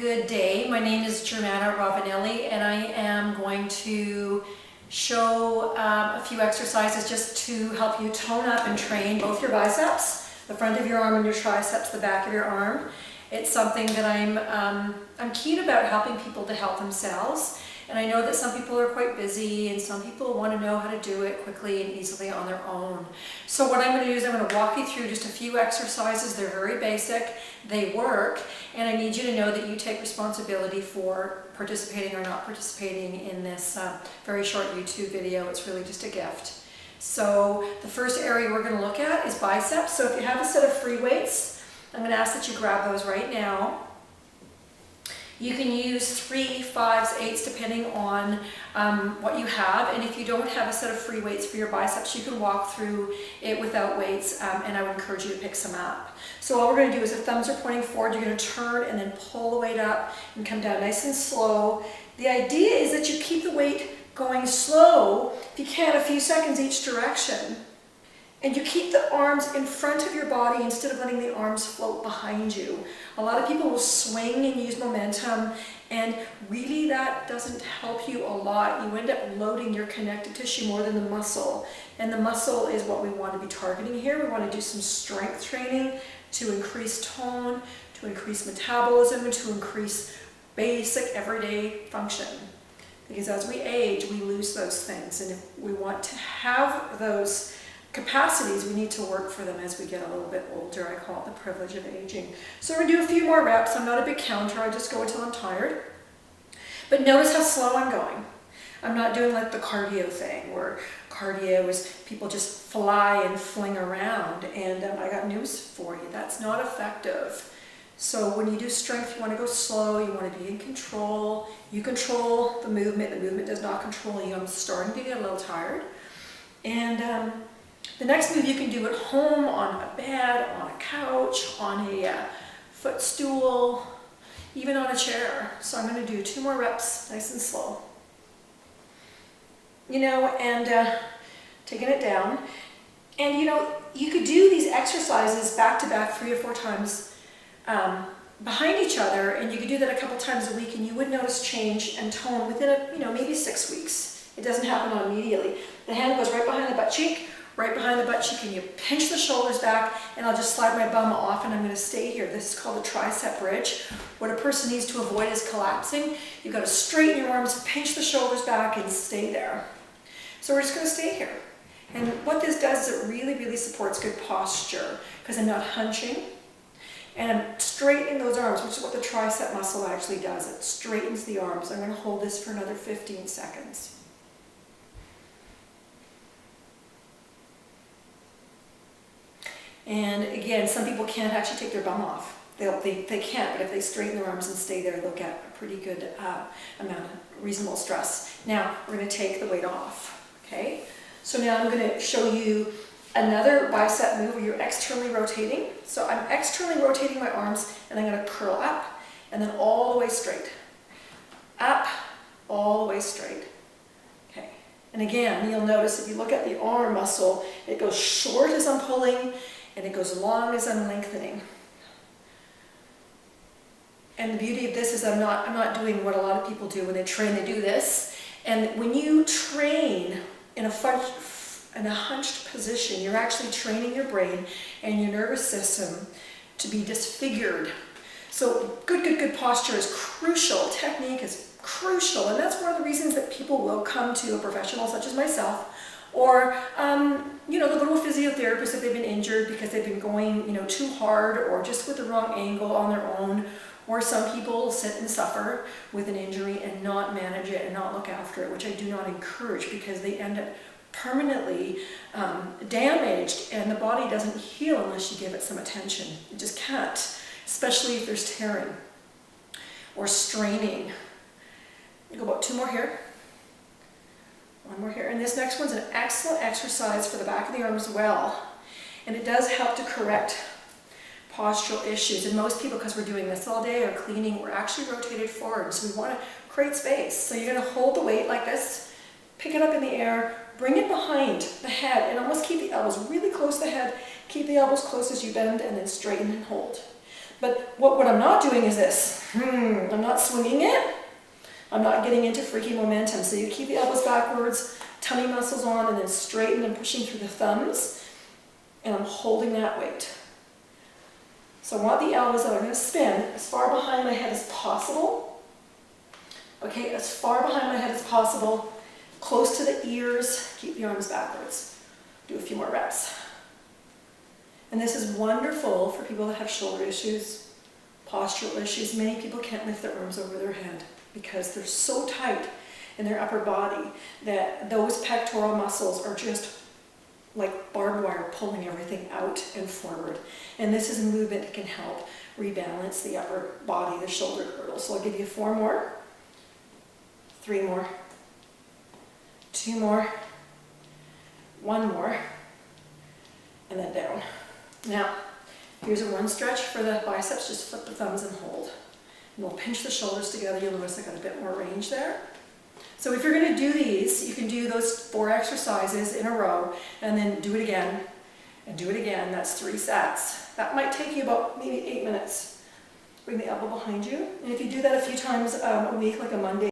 Good day. My name is Germana and I am going to show a few exercises just to help you tone up and train both your biceps, the front of your arm, and your triceps, the back of your arm. It's something that I'm keen about helping people to help themselves. And I know that some people are quite busy and some people want to know how to do it quickly and easily on their own. So what I'm going to do is I'm going to walk you through just a few exercises. They're very basic, they work, and I need you to know that you take responsibility for participating or not participating in this very short YouTube video. It's really just a gift. So the first area we're going to look at is biceps. So if you have a set of free weights, I'm going to ask that you grab those right now. You can use 3, 5s, 8s depending on what you have, and if you don't have a set of free weights for your biceps, you can walk through it without weights, and I would encourage you to pick some up. So all we're going to do is the thumbs are pointing forward, you're going to turn and then pull the weight up and come down nice and slow. The idea is that you keep the weight going slow, if you can, a few seconds each direction. And you keep the arms in front of your body instead of letting the arms float behind you. A lot of people will swing and use momentum, and really that doesn't help you a lot. You end up loading your connective tissue more than the muscle. And the muscle is what we want to be targeting here. We want to do some strength training to increase tone, to increase metabolism, and to increase basic everyday function. Because as we age, we lose those things. And if we want to have those capacities, we need to work for them as we get a little bit older. I call it the privilege of aging. So we're going to do a few more reps. I'm not a big counter. I just go until I'm tired. But notice how slow I'm going. I'm not doing like the cardio thing, where cardio is people just fly and fling around. And I got news for you. That's not effective. So when you do strength, you want to go slow. You want to be in control. You control the movement. The movement does not control you. I'm starting to get a little tired. And the next move you can do at home, on a bed, on a couch, on a footstool, even on a chair. So I'm going to do 2 more reps, nice and slow. And taking it down. And you could do these exercises back to back 3 or 4 times behind each other, and you could do that a couple times a week, and you would notice change and tone within maybe 6 weeks. It doesn't happen immediately. The hand goes right behind the butt cheek, right behind the butt cheek, and you pinch the shoulders back, and I'll just slide my bum off and I'm going to stay here. This is called the tricep bridge. What a person needs to avoid is collapsing. You've got to straighten your arms, pinch the shoulders back, and stay there. So we're just going to stay here. And what this does is it really, really supports good posture, because I'm not hunching, and I'm straightening those arms, which is what the tricep muscle actually does. It straightens the arms. I'm going to hold this for another 15 seconds. And again, some people can't actually take their bum off. They can't, but if they straighten their arms and stay there, they'll get a pretty good amount of reasonable stress. Now, we're going to take the weight off, okay? So now I'm going to show you another bicep move where you're externally rotating. So I'm externally rotating my arms, and I'm going to curl up, and then all the way straight. Up, all the way straight. Okay. And again, you'll notice if you look at the arm muscle, it goes short as I'm pulling, and it goes long as I'm lengthening. And the beauty of this is I'm not doing what a lot of people do when they train. They do this, and when you train in a hunched position, you're actually training your brain and your nervous system to be disfigured. So good posture is crucial. Technique is crucial, and that's one of the reasons that people will come to a professional such as myself, or the little physiotherapists if they've been injured because they've been going too hard or just with the wrong angle on their own. Or some people sit and suffer with an injury and not manage it and not look after it, which I do not encourage, because they end up permanently damaged, and the body doesn't heal unless you give it some attention. It just can't, especially if there's tearing or straining. Go about 2 more here. 1 more here. And this next one's an excellent exercise for the back of the arm as well. And it does help to correct postural issues. And most people, because we're doing this all day or cleaning, we're actually rotated forward. So we want to create space. So you're going to hold the weight like this, pick it up in the air, bring it behind the head, and almost keep the elbows really close to the head. Keep the elbows close as you bend, and then straighten and hold. But what I'm not doing is this. I'm not swinging it. I'm not getting into freaky momentum. So you keep the elbows backwards, tummy muscles on, and then straighten and pushing through the thumbs. And I'm holding that weight. So I want the elbows that are going to spin as far behind my head as possible. Okay, as far behind my head as possible, close to the ears. Keep the arms backwards. Do a few more reps. And this is wonderful for people that have shoulder issues, postural issues. Many people can't lift their arms over their head because they're so tight in their upper body that those pectoral muscles are just like barbed wire pulling everything out and forward. And this is a movement that can help rebalance the upper body, the shoulder girdle. So I'll give you 4 more, 3 more, 2 more, 1 more, and then down. Now, here's a 1 stretch for the biceps. Just flip the thumbs and hold. And we'll pinch the shoulders together. You'll notice I got a bit more range there. So if you're going to do these, you can do those 4 exercises in a row and then do it again and do it again. That's 3 sets. That might take you about maybe 8 minutes. Bring the elbow behind you. And if you do that a few times a week, like a Monday,